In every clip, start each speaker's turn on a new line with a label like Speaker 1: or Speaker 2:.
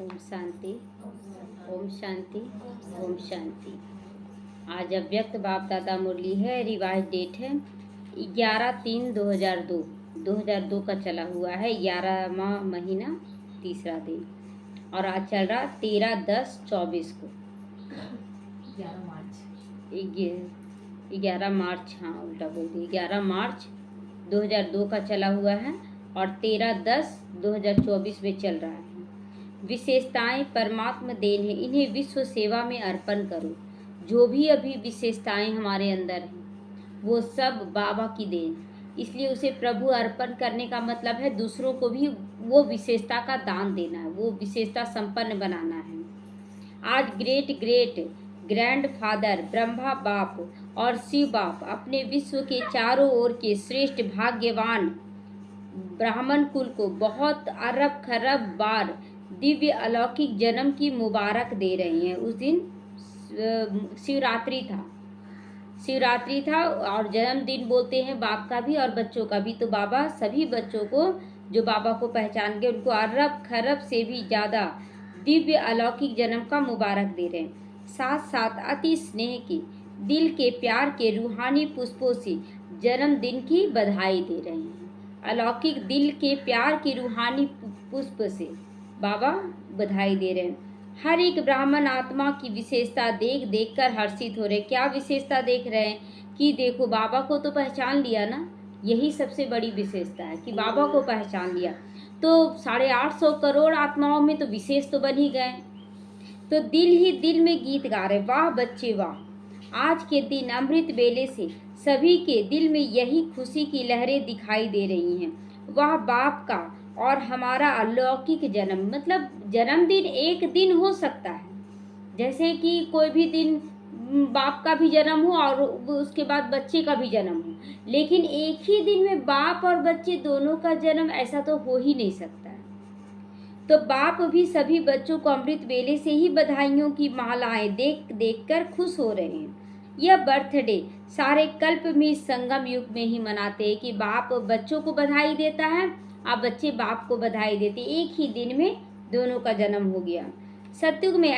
Speaker 1: ओम शांति, ओम शांति, ओम शांति। आज अव्यक्त बाप दादा मुरली है। रिवाइज डेट है 11/3/2002। 2002 का चला हुआ है, 11वां महीना, तीसरा दिन। और आज चल रहा 13/10/24 को, 11 मार्च, हाँ उल्टा बोल दी, 11 मार्च 2002 का चला हुआ है और 13/10/2024 में चल रहा है। विशेषताएं परमात्मा देन है, इन्हें विश्व सेवा में अर्पण करो। जो भी अभी विशेषताएं हमारे अंदर हैं वो सब बाबा की देन, इसलिए उसे प्रभु अर्पण करने का मतलब है दूसरों को भी वो विशेषता का दान देना है, वो विशेषता संपन्न बनाना है। आज ग्रेट ग्रैंड फादर ब्रह्मा बाप और शिव बाप अपने विश्व के चारों ओर के श्रेष्ठ भाग्यवान ब्राह्मण कुल को बहुत अरब खरब बार दिव्य अलौकिक जन्म की मुबारक दे रहे हैं। उस दिन शिवरात्रि था और जन्मदिन बोलते हैं बाप का भी और बच्चों का भी। तो बाबा सभी बच्चों को जो बाबा को पहचान गए उनको अरब खरब से भी ज़्यादा दिव्य अलौकिक जन्म का मुबारक दे रहे हैं। साथ साथ अति स्नेह के दिल के प्यार के रूहानी पुष्पों से जन्मदिन की बधाई दे रहे हैं। अलौकिक दिल के प्यार के रूहानी पुष्प से बाबा बधाई दे रहे हैं। हर एक ब्राह्मण आत्मा की विशेषता देख देख कर हर्षित हो रहे। क्या विशेषता देख रहे हैं कि देखो बाबा को तो पहचान लिया ना, यही सबसे बड़ी विशेषता है कि बाबा को पहचान लिया तो 850 करोड़ आत्माओं में तो विशेष तो बन ही गए। तो दिल ही दिल में गीत गा रहे, वाह बच्चे वाह। आज के दिन अमृत बेले से सभी के दिल में यही खुशी की लहरें दिखाई दे रही हैं। वाह बाप का और हमारा अलौकिक जन्म, मतलब जन्मदिन एक दिन हो सकता है, जैसे कि कोई भी दिन बाप का भी जन्म हो और उसके बाद बच्चे का भी जन्म हो, लेकिन एक ही दिन में बाप और बच्चे दोनों का जन्म ऐसा तो हो ही नहीं सकता है। तो बाप भी सभी बच्चों को अमृत बेले से ही बधाइयों की मालाएं देख देख कर खुश हो रहे हैं। यह बर्थडे सारे कल्प में संगम युग में ही मनाते हैं कि बाप बच्चों को बधाई देता है, आप बच्चे बाप को बधाई देते, एक ही दिन में दोनों का जन्म हो गया। सतयुग में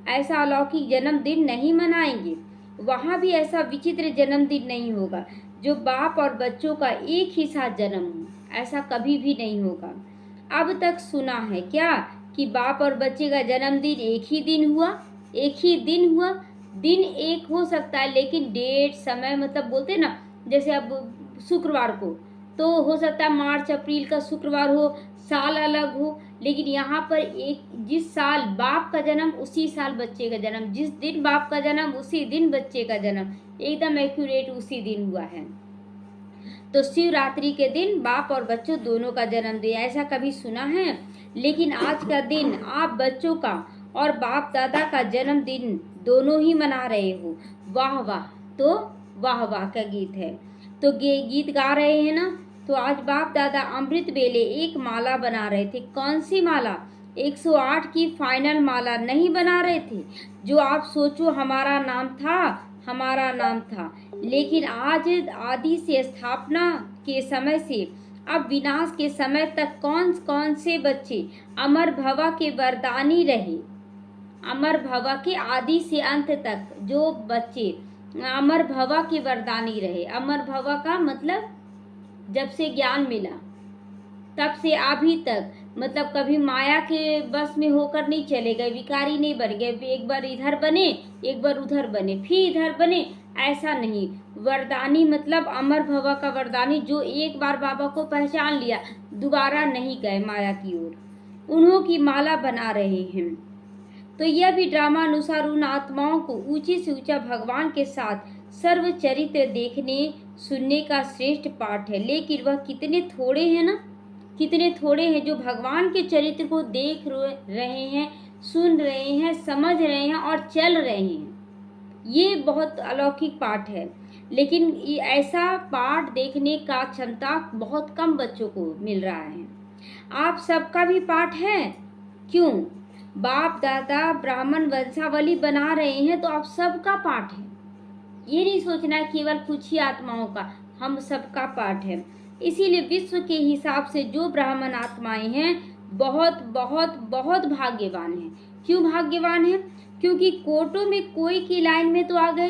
Speaker 1: ऐसा अलौकिक जन्मदिन नहीं मनाएंगे, वहाँ भी ऐसा विचित्र जन्मदिन नहीं होगा जो बाप और बच्चों का एक ही साथ जन्म हो, ऐसा कभी भी नहीं होगा। अब तक सुना है क्या कि बाप और बच्चे का जन्मदिन एक ही दिन हुआ। दिन एक हो सकता है लेकिन डेट समय मतलब बोलते ना, जैसे अब शुक्रवार को तो हो सकता है मार्च अप्रैल का शुक्रवार हो, साल अलग हो, लेकिन यहाँ पर एक जिस साल बाप का जन्म उसी साल बच्चे का जन्म, जिस दिन बाप का जन्म उसी दिन बच्चे का जन्म, एकदम एक्यूरेट उसी दिन हुआ है। तो शिवरात्रि के दिन बाप और बच्चों दोनों का जन्म दिया, ऐसा कभी सुना है? लेकिन आज का दिन आप बच्चों का और बाप दादा का जन्मदिन दोनों ही मना रहे हो। वाह वाह। तो वाह वाह का गीत है, तो गीत गा रहे हैं ना। तो आज बाप दादा अमृत बेले एक माला बना रहे थे। कौन सी माला? 108 की फाइनल माला नहीं बना रहे थे जो आप सोचो हमारा नाम था, लेकिन आज आदि से स्थापना के समय से अब विनाश के समय तक कौन कौन से बच्चे अमर भवा के वरदानी रहे। अमर भवा के आदि से अंत तक जो बच्चे अमर भवा के वरदानी रहे। अमर भवा का मतलब जब से ज्ञान मिला तब से अभी तक, मतलब कभी माया के बस में होकर नहीं चले गए, विकारी नहीं बन गए, एक बार इधर बने एक बार उधर बने फिर इधर बने, ऐसा नहीं। वरदानी मतलब अमर भवा का वरदानी जो एक बार बाबा को पहचान लिया दोबारा नहीं गए माया की ओर, उन्हों की माला बना रहे हैं। तो यह भी ड्रामा अनुसार उन आत्माओं को ऊंचे से ऊंचा भगवान के साथ सर्व चरित्र देखने सुनने का श्रेष्ठ पाठ है। लेकिन वह कितने थोड़े हैं जो भगवान के चरित्र को देख रहे हैं, सुन रहे हैं, समझ रहे हैं और चल रहे हैं। ये बहुत अलौकिक पाठ है, लेकिन ऐसा पाठ देखने का क्षमता बहुत कम बच्चों को मिल रहा है। आप सबका भी पाठ है क्यों? बाप दादा ब्राह्मण वंशावली बना रहे हैं तो आप सबका पाठ है। ये नहीं सोचना केवल कुछ ही आत्माओं का, हम सबका पाठ है। इसीलिए विश्व के हिसाब से जो ब्राह्मण आत्माएं हैं बहुत बहुत बहुत भाग्यवान है। क्यों भाग्यवान है? क्योंकि कोर्टों में कोई की लाइन में तो आ गए,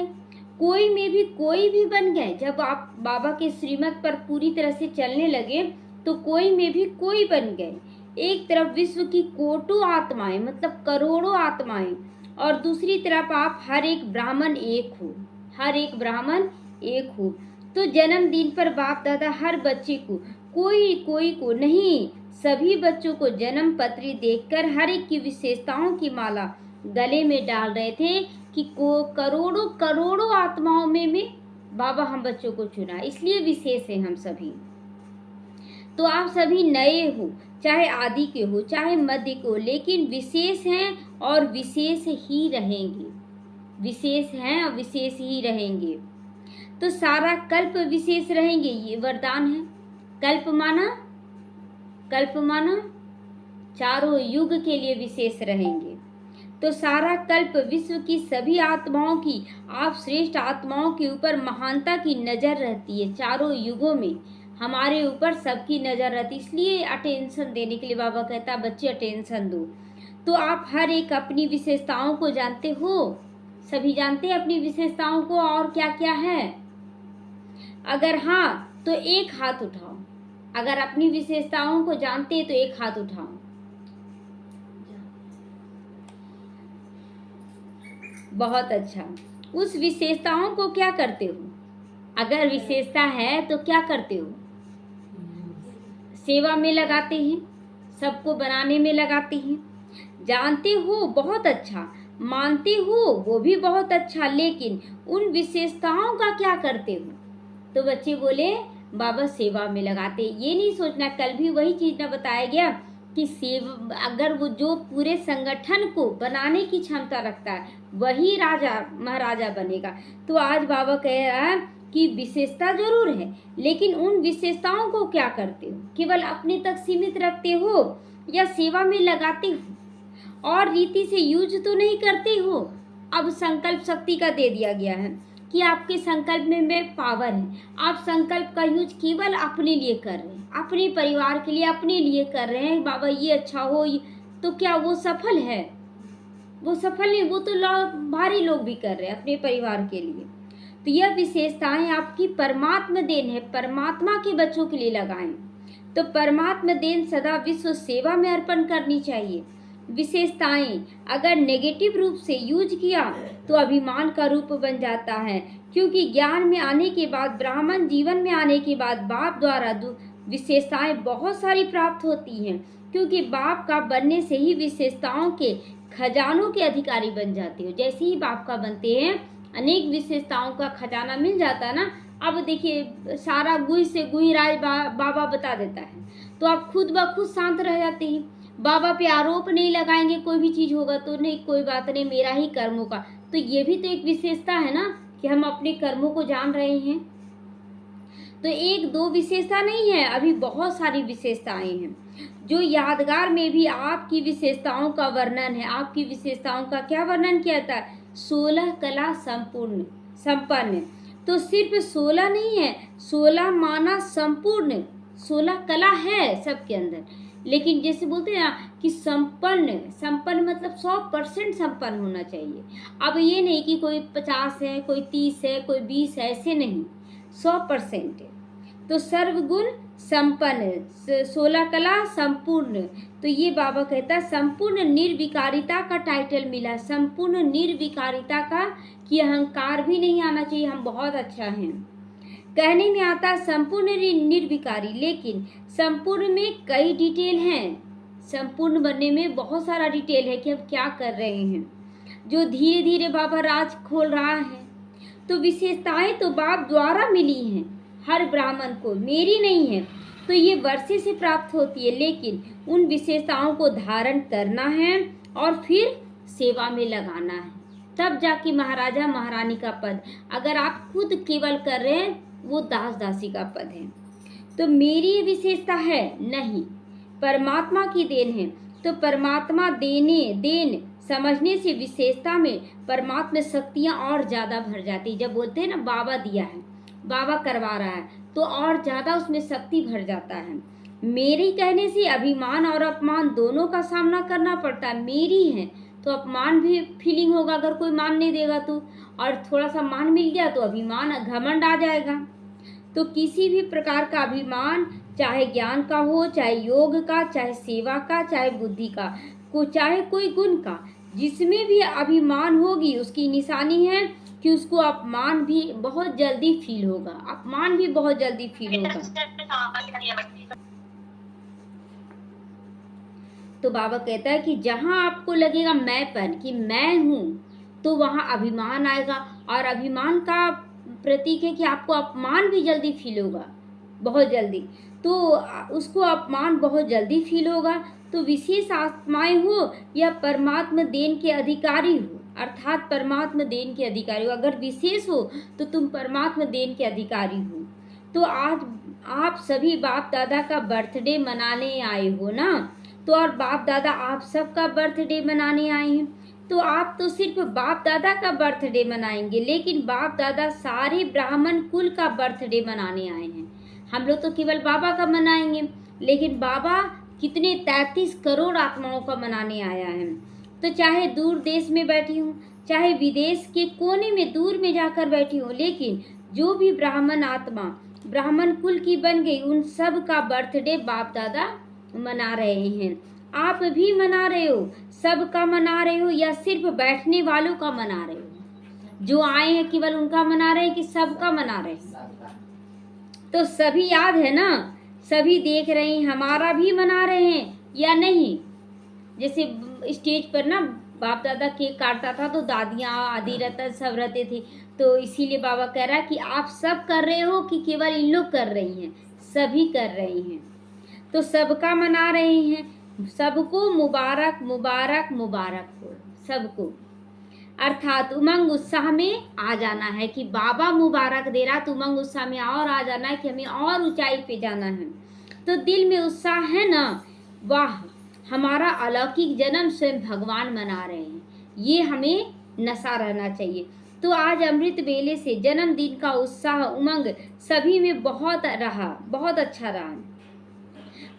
Speaker 1: कोई में भी कोई भी बन गए। जब आप बाबा के श्रीमत पर पूरी तरह से चलने लगे तो कोई में भी कोई बन गए। एक तरफ विश्व की कोटों आत्माएं, मतलब करोड़ों आत्माएं, और दूसरी तरफ आप हर एक ब्राह्मण एक हो, हर एक ब्राह्मण एक हो। तो जन्मदिन पर बाप दादा हर बच्चे को, कोई को नहीं, सभी बच्चों को जन्म पत्री देखकर हर एक की विशेषताओं की माला गले में डाल रहे थे कि करोड़ों करोड़ों आत्माओं में बाबा हम बच्चों को चुना, इसलिए विशेष है हम सभी। तो आप सभी नए हो, चाहे आदि के हो चाहे मध्य के हो, लेकिन विशेष हैं और विशेष ही रहेंगे, विशेष हैं और विशेष ही रहेंगे। तो सारा कल्प विशेष रहेंगे, ये वरदान है। कल्प माना चारों युग के लिए विशेष रहेंगे। तो सारा कल्प विश्व की सभी आत्माओं की, आप श्रेष्ठ आत्माओं के ऊपर महानता की नजर रहती है। चारों युगों में हमारे ऊपर सबकी नजर रहती, इसलिए अटेंशन देने के लिए बाबा कहता बच्चे अटेंशन दो। तो आप हर एक अपनी विशेषताओं को जानते हो, सभी जानते हैं अपनी विशेषताओं को और क्या क्या है। अगर हाँ तो एक हाथ उठाओ, अगर अपनी विशेषताओं को जानते हैं तो एक हाथ उठाओ। बहुत अच्छा। उस विशेषताओं को क्या करते हो? अगर विशेषता है तो क्या करते हो? सेवा में लगाते हैं, सबको बनाने में लगाते हैं। जानते हो, बहुत अच्छा। मानते हो, वो भी बहुत अच्छा, लेकिन उन विशेषताओं का क्या करते हो? तो बच्चे बोले बाबा सेवा में लगाते। ये नहीं सोचना, कल भी वही चीज ना बताया गया कि सेवा, अगर वो जो पूरे संगठन को बनाने की क्षमता रखता है वही राजा महाराजा बनेगा। तो आज बाबा कह रहा है कि विशेषता जरूर है, लेकिन उन विशेषताओं को क्या करते हो? केवल अपने तक सीमित रखते हो या सेवा में लगाते हो और रीति से यूज तो नहीं करते हो? अब संकल्प शक्ति का दे दिया गया है कि आपके संकल्प में पावर है। आप संकल्प का यूज केवल अपने लिए कर रहे हैं, अपने परिवार के लिए, अपने लिए कर रहे हैं। बाबा ये अच्छा हो, तो क्या वो सफल है? वो सफल नहीं, वो तो भारी लोग भी कर रहे हैं अपने परिवार के लिए। तो यह विशेषताएं आपकी परमात्मा देन है, परमात्मा के बच्चों के लिए लगाएं। तो परमात्मा देन सदा विश्व सेवा में अर्पण करनी चाहिए। विशेषताएं अगर नेगेटिव रूप से यूज किया तो अभिमान का रूप बन जाता है, क्योंकि ज्ञान में आने के बाद, ब्राह्मण जीवन में आने के बाद बाप द्वारा विशेषताएं बहुत सारी प्राप्त होती हैं, क्योंकि बाप का बनने से ही विशेषताओं के खजानों के अधिकारी बन जाते हो। जैसे ही बाप का बनते हैं अनेक विशेषताओं का खजाना मिल जाता है ना। अब देखिए सारा गुई से गुई राज बाबा बता देता है, तो आप खुद ब खुद शांत रह जाते हैं। बाबा पे आरोप नहीं लगाएंगे, कोई भी चीज होगा तो नहीं कोई बात नहीं, मेरा ही कर्मों का। तो ये भी तो एक विशेषता है ना कि हम अपने कर्मों को जान रहे हैं। तो एक दो विशेषता नहीं है, अभी बहुत सारी विशेषताएं हैं जो यादगार में भी आपकी विशेषताओं का वर्णन है। आपकी विशेषताओं का क्या वर्णन किया था? 16 कला संपन्न। तो सिर्फ 16 नहीं है, 16 माना संपूर्ण। 16 कला है सबके अंदर, लेकिन जैसे बोलते हैं ना कि संपन्न मतलब 100% संपन्न होना चाहिए। अब ये नहीं कि कोई 50 है, कोई 30 है, कोई 20 है, ऐसे नहीं, 100% है। तो सर्वगुण संपन्न, 16 कला संपूर्ण। तो ये बाबा कहता संपूर्ण निर्विकारिता का टाइटल मिला, संपूर्ण निर्विकारिता का, कि अहंकार भी नहीं आना चाहिए, हम बहुत अच्छा हैं। कहने में आता संपूर्ण निर्विकारी, लेकिन संपूर्ण में कई डिटेल हैं। संपूर्ण बनने में बहुत सारा डिटेल है कि हम क्या कर रहे हैं, जो धीरे धीरे बाबा राज खोल रहा है। तो विशेषताएं तो बाप द्वारा मिली हैं हर ब्राह्मण को, मेरी नहीं है। तो ये वर्षे से प्राप्त होती है, लेकिन उन विशेषताओं को धारण करना है और फिर सेवा में लगाना है, तब जाके महाराजा महारानी का पद। अगर आप खुद केवल कर रहे हैं वो दास दासी का पद है। तो मेरी विशेषता है नहीं, परमात्मा की देन है। तो परमात्मा देन समझने से विशेषता में परमात्मा शक्तियाँ और ज़्यादा भर जाती। जब बोलते हैं ना बाबा दिया है, बाबा करवा रहा है, तो और ज़्यादा उसमें शक्ति भर जाता है। मेरी कहने से अभिमान और अपमान दोनों का सामना करना पड़ता है। मेरी है तो अपमान भी फीलिंग होगा अगर कोई मान नहीं देगा तो, और थोड़ा सा मान मिल गया तो अभिमान घमंड आ जाएगा। तो किसी भी प्रकार का अभिमान, चाहे ज्ञान का हो, चाहे योग का, चाहे सेवा का, चाहे बुद्धि का, चाहे कोई गुण का, जिसमें भी अभिमान होगी उसकी निशानी है कि उसको अपमान भी बहुत जल्दी फील होगा। अपमान भी बहुत जल्दी फील होगा। तो बाबा कहता है कि जहां आपको लगेगा मैंपन, कि मैं हूं, तो वहां अभिमान आएगा। और अभिमान का प्रतीक है कि आपको अपमान भी जल्दी फील होगा, बहुत जल्दी। तो उसको अपमान बहुत जल्दी फील होगा। तो विशेष आत्माएं हो या परमात्मा देन के अधिकारी हो, अर्थात परमात्मा देन के अधिकारी हो। अगर विशेष हो तो तुम परमात्मा देन के अधिकारी हो। तो आज आप सभी बाप दादा का बर्थडे मनाने आए हो ना, तो और बाप दादा आप सबका बर्थडे मनाने आए हैं। तो आप तो सिर्फ बाप दादा का बर्थडे मनाएंगे, लेकिन बाप दादा सारे ब्राह्मण कुल का बर्थडे मनाने आए हैं। हम लोग तो केवल बाबा का मनाएंगे, लेकिन बाबा कितने 33 करोड़ आत्माओं का मनाने आया है। तो चाहे दूर देश में बैठी हूँ, चाहे विदेश के कोने में दूर में जाकर बैठी हूँ, लेकिन जो भी ब्राह्मण आत्मा ब्राह्मण कुल की बन गई, उन सब का बर्थडे बाप दादा मना रहे हैं। आप भी मना रहे हो, सबका मना रहे हो, या सिर्फ बैठने वालों का मना रहे हो? जो आए हैं केवल उनका मना रहे हैं कि सबका मना रहे हैं? तो सभी याद है ना, सभी देख रहे हैं, हमारा भी मना रहे हैं या नहीं? जैसे स्टेज पर ना बाप दादा केक काटता था तो दादियाँ आदि रहता सब रहते थे। तो इसीलिए बाबा कह रहा है कि आप सब कर रहे हो कि केवल इन लोग कर रही हैं? सभी कर रही हैं। तो सबका मना रहे हैं। सबको मुबारक मुबारक मुबारक हो, सबको। अर्थात उमंग उत्साह में आ जाना है कि बाबा मुबारक दे रहा, तो उमंग उत्साह में और आ जाना है कि हमें और ऊंचाई पे जाना है। तो दिल में उत्साह है ना, वाह, हमारा अलौकिक जन्म स्वयं भगवान मना रहे हैं, ये हमें नशा रहना चाहिए। तो आज अमृत बेले से जन्मदिन का उत्साह उमंग सभी में बहुत रहा, बहुत अच्छा रहा।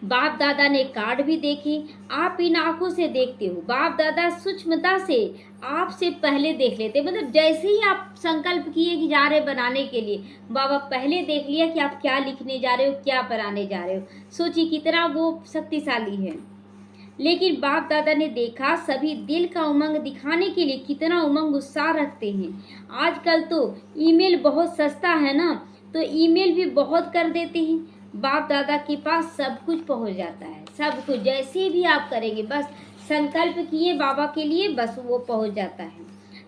Speaker 1: बाप दादा ने कार्ड भी देखे, आप इन आंखों से देखते हो। बाप दादा सूक्ष्मता से आपसे पहले देख लेते, मतलब जैसे ही आप संकल्प किए कि जा रहे बनाने के लिए, बाबा पहले देख लिया कि आप क्या लिखने जा रहे हो, क्या बनाने जा रहे हो। सोचिए कितना वो शक्तिशाली है। लेकिन बाप दादा ने देखा सभी दिल का उमंग दिखाने के लिए कितना उमंग उत्साह रखते हैं। आजकल तो ईमेल बहुत सस्ता है ना, तो ईमेल भी बहुत कर देते हैं। बाप दादा के पास सब कुछ पहुंच जाता है, सब कुछ जैसे भी आप करेंगे, बस संकल्प किए बाबा के लिए, बस वो पहुंच जाता है।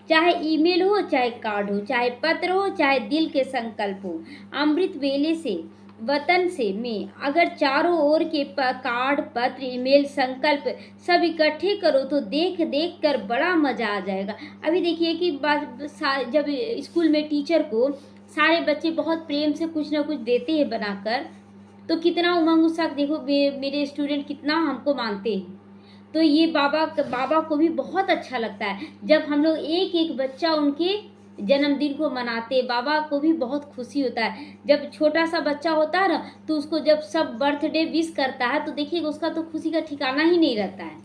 Speaker 1: चाहे ईमेल हो, चाहे कार्ड हो, चाहे पत्र हो, चाहे दिल के संकल्प हो। अमृत वेले से वतन से में अगर चारों ओर के कार्ड पत्र ईमेल संकल्प सब इकट्ठे करो तो देख देख कर बड़ा मजा आ जाएगा। अभी देखिए कि जब स्कूल में टीचर को सारे बच्चे बहुत प्रेम से कुछ ना कुछ देते हैं बनाकर, तो कितना उमंग उत्साह, देखो मेरे स्टूडेंट कितना हमको मानते हैं। तो ये बाबा को भी बहुत अच्छा लगता है जब हम लोग एक एक बच्चा उनके जन्मदिन को मनाते। बाबा को भी बहुत खुशी होता है जब छोटा सा बच्चा होता है ना, तो उसको जब सब बर्थडे विश करता है तो देखिएगा उसका तो खुशी का ठिकाना ही नहीं रहता है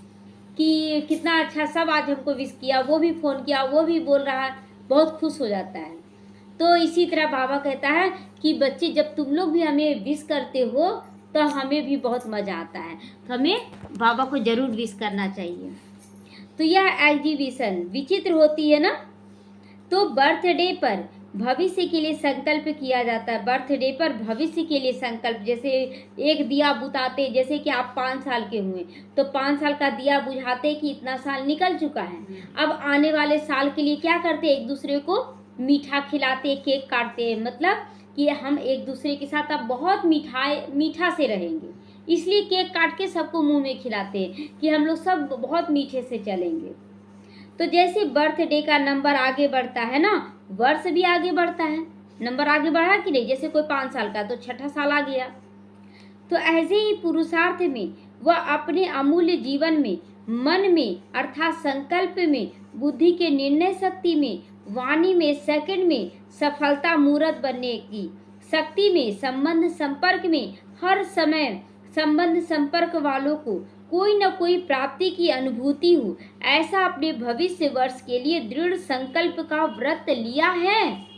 Speaker 1: कि कितना अच्छा सब आज हमको विश किया, वो भी फ़ोन किया, वो भी बोल रहा है, बहुत खुश हो जाता है। तो इसी तरह बाबा कहता है कि बच्चे जब तुम लोग भी हमें विश करते हो तो हमें भी बहुत मज़ा आता है, तो हमें बाबा को ज़रूर विश करना चाहिए। तो यह एग्जीबिशन विचित्र होती है ना। तो बर्थडे पर भविष्य के लिए संकल्प किया जाता है। बर्थडे पर भविष्य के लिए संकल्प, जैसे एक दिया बुताते, जैसे कि आप 5 साल के हुए तो 5 साल का दिया बुझाते कि इतना साल निकल चुका है, अब आने वाले साल के लिए क्या करते, एक दूसरे को मीठा खिलाते, केक काटते हैं, मतलब कि हम एक दूसरे के साथ अब बहुत मीठा से रहेंगे, इसलिए केक काट के सबको मुंह में खिलाते हैं कि हम लोग सब बहुत मीठे से चलेंगे। तो जैसे बर्थडे का नंबर आगे बढ़ता है ना, वर्ष भी आगे बढ़ता है, नंबर आगे बढ़ा कि नहीं। जैसे कोई 5 साल का तो 6ठा साल आ गया। तो ऐसे ही पुरुषार्थ में वह अपने अमूल्य जीवन में, मन में अर्थात संकल्प में, बुद्धि के निर्णय शक्ति में, वाणी में, सेकंड में सफलता मूर्त बनने की शक्ति में, संबंध संपर्क में हर समय संबंध संपर्क वालों को कोई न कोई प्राप्ति की अनुभूति हो, ऐसा अपने भविष्य वर्ष के लिए दृढ़ संकल्प का व्रत लिया है।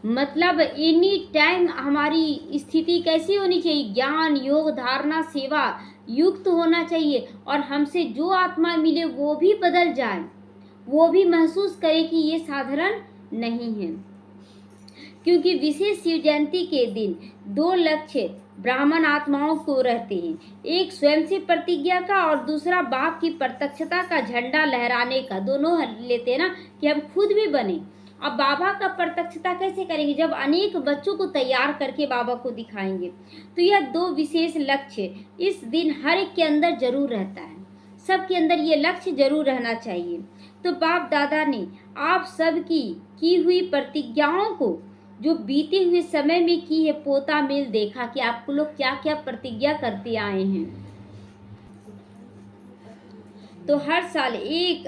Speaker 1: मतलब एनी टाइम हमारी स्थिति कैसी होनी चाहिए, ज्ञान योग धारणा सेवा युक्त होना चाहिए, और हमसे जो आत्मा मिले वो भी बदल जाए, वो भी महसूस करे कि ये साधारण नहीं है। क्योंकि विशेष शिव जयंती के दिन 2 लक्ष्य ब्राह्मण आत्माओं को रहते हैं, एक स्वयं से प्रतिज्ञा का और दूसरा बाप की प्रत्यक्षता का झंडा लहराने का। दोनों लेते हैं ना कि हम खुद भी बने। अब बाबा का प्रत्यक्षता कैसे करेंगे, जब अनेक बच्चों को तैयार करके बाबा को दिखाएंगे। तो यह 2 विशेष लक्ष्य इस दिन हर एक के अंदर जरूर रहता है, सबके अंदर ये लक्ष्य जरूर रहना चाहिए। तो बाप दादा ने आप सब की हुई प्रतिज्ञाओं को जो बीते हुए समय में की है पोता मेल देखा कि आप लोग क्या क्या प्रतिज्ञा करते आए हैं। तो हर साल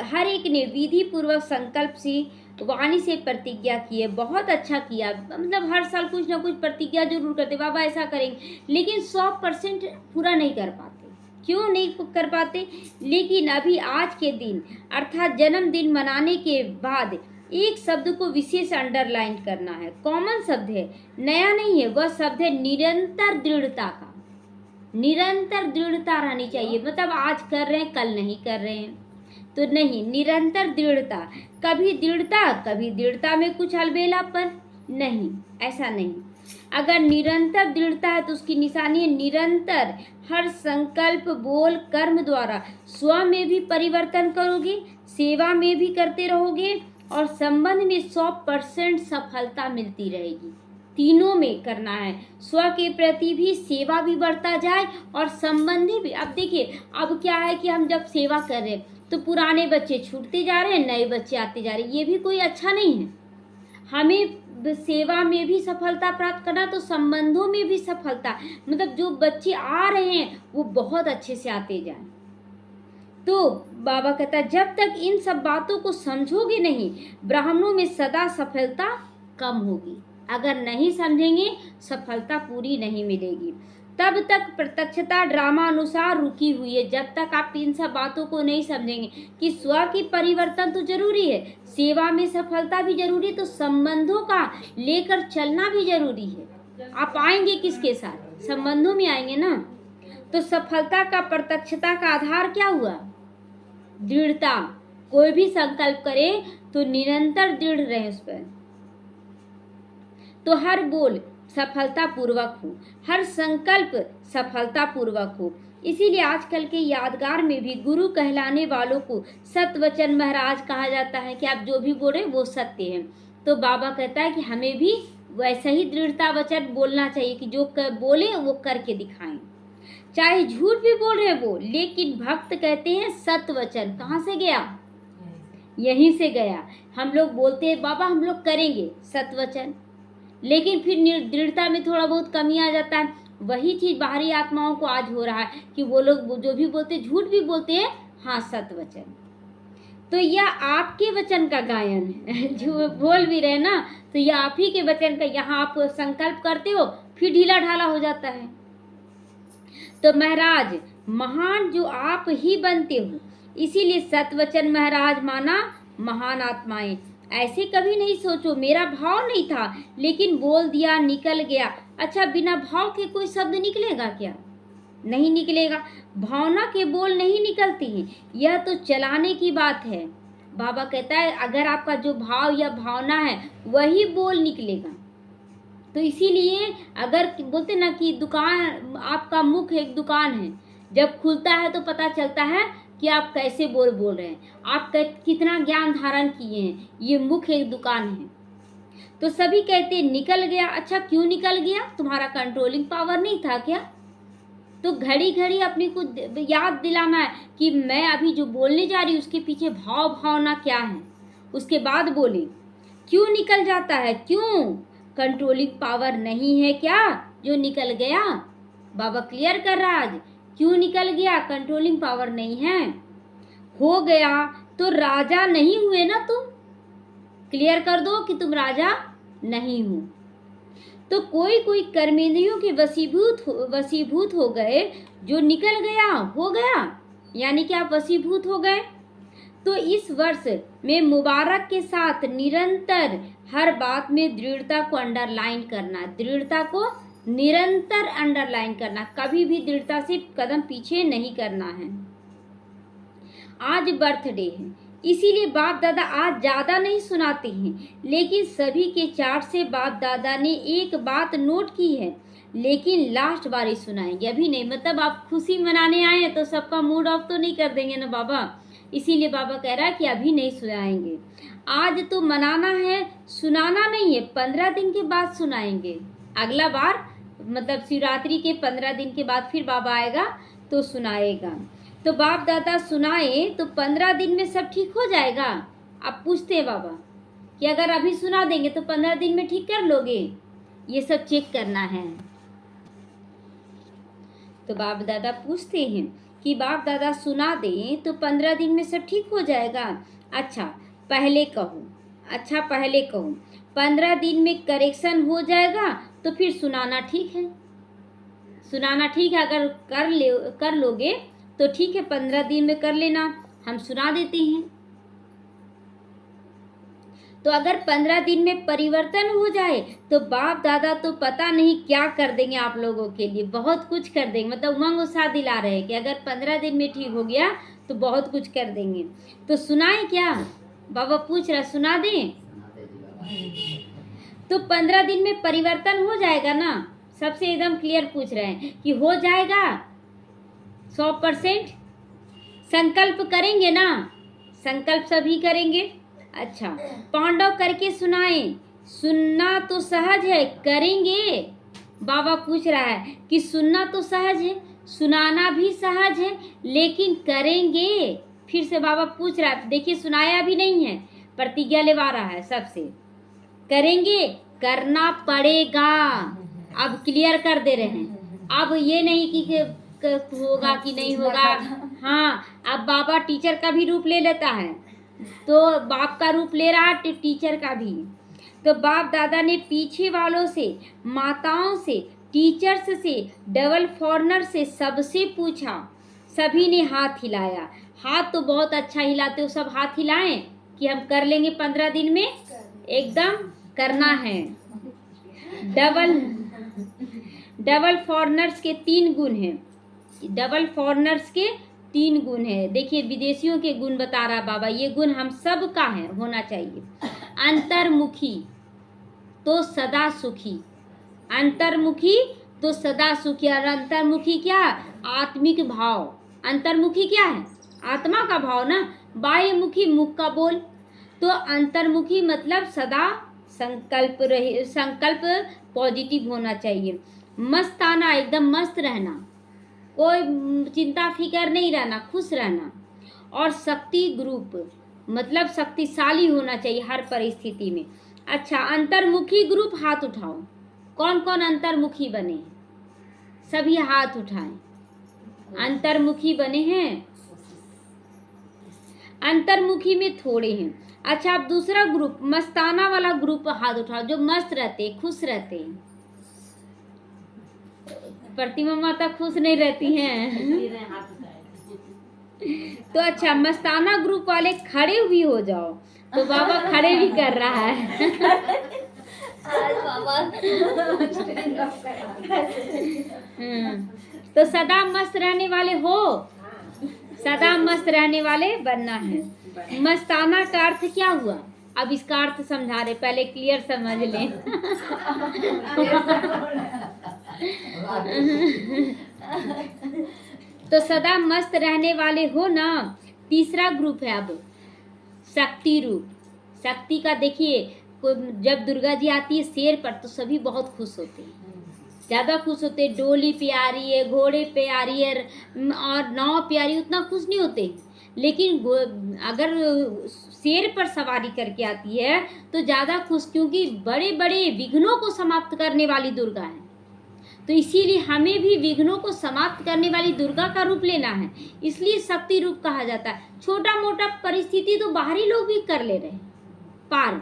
Speaker 1: हर एक ने विधि पूर्वक संकल्प से वाणी से प्रतिज्ञा की है। बहुत अच्छा किया, मतलब हर साल कुछ ना कुछ प्रतिज्ञा जरूर करते, बाबा ऐसा करेंगे, लेकिन 100% पूरा नहीं कर पाते। क्यों नहीं कर पाते? लेकिन अभी आज के दिन अर्थात जन्मदिन मनाने के बाद एक शब्द को विशेष अंडरलाइन करना है। कॉमन शब्द है, नया नहीं है। वह शब्द है निरंतर दृढ़ता का। निरंतर दृढ़ता रहनी चाहिए, मतलब आज कर रहे हैं कल नहीं कर रहे हैं तो नहीं, निरंतर दृढ़ता। कभी दृढ़ता में कुछ अलबेलापन नहीं, ऐसा नहीं। अगर निरंतर दृढ़ता है तो उसकी निशानी है निरंतर हर संकल्प बोल कर्म द्वारा स्व में भी परिवर्तन करोगे, सेवा में भी करते रहोगे और संबंध में 100% सफलता मिलती रहेगी। तीनों में करना है, स्व के प्रति भी सेवा भी बढ़ता जाए और संबंधी भी। अब देखिए, अब क्या है कि हम जब सेवा कर रहे हैं तो पुराने बच्चे छूटते जा रहे हैं, नए बच्चे आते जा रहे हैं, ये भी कोई अच्छा नहीं है। हमें सेवा में भी सफलता प्राप्त करना तो संबंधों में भी सफलता, मतलब जो बच्चे आ रहे हैं वो बहुत अच्छे से आते जाएं। तो बाबा कहता है जब तक इन सब बातों को समझोगे नहीं, ब्राह्मणों में सदा सफलता कम होगी। अगर नहीं समझेंगे सफलता पूरी नहीं मिलेगी। तब तक प्रत्यक्षता ड्रामा अनुसार रुकी हुई है। जब तक आप इन सब बातों को नहीं समझेंगे कि स्व की परिवर्तन तो जरूरी है, सेवा में सफलता भी जरूरी, तो संबंधों का लेकर चलना भी जरूरी है। आप आएंगे किसके साथ? संबंधों में आएंगे ना। तो सफलता का प्रत्यक्षता का आधार क्या हुआ? दृढ़ता। कोई भी संकल्प करे तो निरंतर दृढ़ रहे उस पर। तो हर बोल सफलता पूर्वक हो, हर संकल्प सफलता पूर्वक हो। इसीलिए आजकल के यादगार में भी गुरु कहलाने वालों को सतवचन महाराज कहा जाता है कि आप जो भी बोले वो सत्य है। तो बाबा कहता है कि हमें भी वैसा ही दृढ़ता वचन बोलना चाहिए कि जो बोले वो करके दिखाएं। चाहे झूठ भी बोल रहे वो, लेकिन भक्त कहते हैं सतवचन। कहाँ से गया? यहीं से गया। हम लोग बोलते हैं बाबा हम लोग करेंगे सतवचन, लेकिन फिर दृढ़ता में थोड़ा बहुत कमी आ जाता है। वही चीज बाहरी आत्माओं को आज हो रहा है कि वो लोग जो भी बोलते झूठ भी बोलते हैं, हाँ सतवचन। तो यह आपके वचन का गायन है। जो बोल भी रहे ना, तो यह आप ही के वचन का, यहाँ आप संकल्प करते हो फिर ढीला ढाला हो जाता है। तो महाराज महान जो आप ही बनते हो, इसीलिए सतवचन महाराज माना महान आत्माएं। ऐसे कभी नहीं सोचो मेरा भाव नहीं था लेकिन बोल दिया, निकल गया। अच्छा, बिना भाव के कोई शब्द निकलेगा क्या? नहीं निकलेगा। भावना के बोल नहीं निकलती हैं, यह तो चलाने की बात है। बाबा कहता है अगर आपका जो भाव या भावना है वही बोल निकलेगा। तो इसीलिए अगर बोलते ना कि दुकान, आपका मुख एक दुकान है, जब खुलता है तो पता चलता है कि आप कैसे बोल रहे हैं, आप कितना ज्ञान धारण किए हैं। ये मुख एक दुकान है। तो सभी कहते निकल गया। अच्छा, क्यों निकल गया? तुम्हारा कंट्रोलिंग पावर नहीं था क्या? तो घड़ी घड़ी अपने को याद दिलाना है कि मैं अभी जो बोलने जा रही हूँ उसके पीछे भाव भावना क्या है, उसके बाद बोले। क्यों निकल जाता है? क्यों? कंट्रोलिंग पावर नहीं है क्या जो निकल गया? बाबा क्लियर कर रहा आज। क्यों निकल गया? कंट्रोलिंग पावर नहीं है। हो गया तो राजा नहीं हुए ना तुम। क्लियर कर दो कि तुम राजा नहीं हो। तो कोई कोई कर्मेंद्रियों के वशीभूत हो गए, जो निकल गया हो गया, यानी कि आप वशीभूत हो गए। तो इस वर्ष में मुबारक के साथ निरंतर हर बात में दृढ़ता को अंडरलाइन करना, दृढ़ता को निरंतर अंडरलाइन करना, कभी भी दृढ़ता से कदम पीछे नहीं करना है। आज बर्थडे है, इसीलिए बाप दादा आज ज़्यादा नहीं सुनाते हैं, लेकिन सभी के चार्ट से बाप दादा ने एक बात नोट की है, लेकिन लास्ट बार ही सुनाएंगे, अभी नहीं। मतलब आप खुशी मनाने आए हैं तो सबका मूड ऑफ तो नहीं कर देंगे ना बाबा, इसीलिए बाबा कह रहा है कि अभी नहीं सुनाएंगे। आज तो मनाना है, सुनाना नहीं है, 15 दिन के बाद सुनाएंगे। अगला बार मतलब शिवरात्रि के 15 दिन के बाद फिर बाबा आएगा तो सुनाएगा। तो बाप दादा सुनाए तो 15 दिन में सब ठीक हो जाएगा। आप पूछते हैं बाबा कि अगर अभी सुना देंगे तो 15 दिन में ठीक कर लोगे, ये सब चेक करना है। तो बाप दादा पूछते हैं कि बाप दादा सुना दें तो 15 दिन में सब ठीक हो जाएगा। अच्छा पहले कहो 15 दिन में करेक्शन हो जाएगा तो फिर सुनाना ठीक है, अगर कर लोगे तो ठीक है, 15 दिन में कर लेना, हम सुना देते हैं। तो अगर 15 दिन में परिवर्तन हो जाए तो बाप दादा तो पता नहीं क्या कर देंगे आप लोगों के लिए, बहुत कुछ कर देंगे। मतलब उमंग उत्साह दिला रहे हैं कि अगर 15 दिन में ठीक हो गया तो बहुत कुछ कर देंगे। तो सुनाए क्या? बाबा पूछ रहा, सुना दें? तो 15 दिन में परिवर्तन हो जाएगा ना? सबसे एकदम क्लियर पूछ रहे हैं कि हो जाएगा 100%? संकल्प करेंगे ना? संकल्प सभी करेंगे। अच्छा पांडव करके सुनाएं, सुनना तो सहज है, करेंगे? बाबा पूछ रहा है कि सुनना तो सहज है, सुनाना भी सहज है, लेकिन करेंगे? फिर से बाबा पूछ रहा है, देखिए सुनाया भी नहीं है, प्रतिज्ञा लेवा रहा है सबसे, करेंगे? करना पड़ेगा। अब क्लियर कर दे रहे हैं, अब ये नहीं कि होगा कि नहीं होगा। हाँ अब बाबा टीचर का भी रूप ले लेता है, तो बाप का रूप ले रहा है टीचर का भी। तो बाप दादा ने पीछे वालों से, माताओं से, टीचर्स से, डबल फॉरनर से, सबसे पूछा, सभी ने हाथ हिलाया। हाथ तो बहुत अच्छा हिलाते हो, सब हाथ हिलाएं कि हम कर लेंगे 15 दिन में, एकदम करना है। डबल फॉरनर्स के 3 गुण हैं, डबल फॉरनर्स के 3 गुण है। देखिए विदेशियों के गुण बता रहा बाबा, ये गुण हम सब का है, होना चाहिए। अंतर्मुखी तो सदा सुखी, अंतर्मुखी तो सदा सुखी। और अंतर्मुखी क्या? आत्मिक भाव। अंतर्मुखी क्या है? आत्मा का भाव ना। बाह्यमुखी मुख का बोल। तो अंतर्मुखी मतलब सदा संकल्प पॉजिटिव होना चाहिए। मस्ताना, एकदम मस्त रहना, कोई चिंता फिकर नहीं रहना, खुश रहना। और शक्ति ग्रुप मतलब शक्तिशाली होना चाहिए हर परिस्थिति में। अच्छा अंतर्मुखी ग्रुप, हाथ उठाओ, कौन कौन अंतर्मुखी बने हैं? सभी हाथ उठाएं। अंतर्मुखी बने हैं? अंतर्मुखी में थोड़े हैं। अच्छा अब दूसरा ग्रुप, मस्ताना वाला ग्रुप, हाथ उठाओ, जो मस्त रहते, खुश रहते हैं। प्रतिमा माता खुश नहीं रहती हैं। तो अच्छा मस्ताना ग्रुप वाले खड़े भी हो जाओ, तो बाबा खड़े भी कर रहा है। तो सदा मस्त रहने वाले हो, सदा मस्त रहने वाले बनना है। मस्ताना का अर्थ क्या हुआ? अब इसका अर्थ समझा रहे, पहले क्लियर समझ लें। तो सदा मस्त रहने वाले हो ना। तीसरा ग्रुप है अब शक्ति रूप। शक्ति का देखिए, जब दुर्गा जी आती है शेर पर तो सभी बहुत खुश होते हैं, ज़्यादा खुश होते हैं। डोली पे आ रही है, घोड़े पे आ रही है और नाव पे आ रही है, उतना खुश नहीं होते। लेकिन अगर शेर पर सवारी करके आती है तो ज़्यादा खुश, क्योंकि बड़े बड़े विघ्नों को समाप्त करने वाली दुर्गा है। तो इसीलिए हमें भी विघ्नों को समाप्त करने वाली दुर्गा का रूप लेना है, इसलिए शक्ति रूप कहा जाता है। छोटा मोटा परिस्थिति तो बाहरी लोग भी कर ले रहे हैं पार,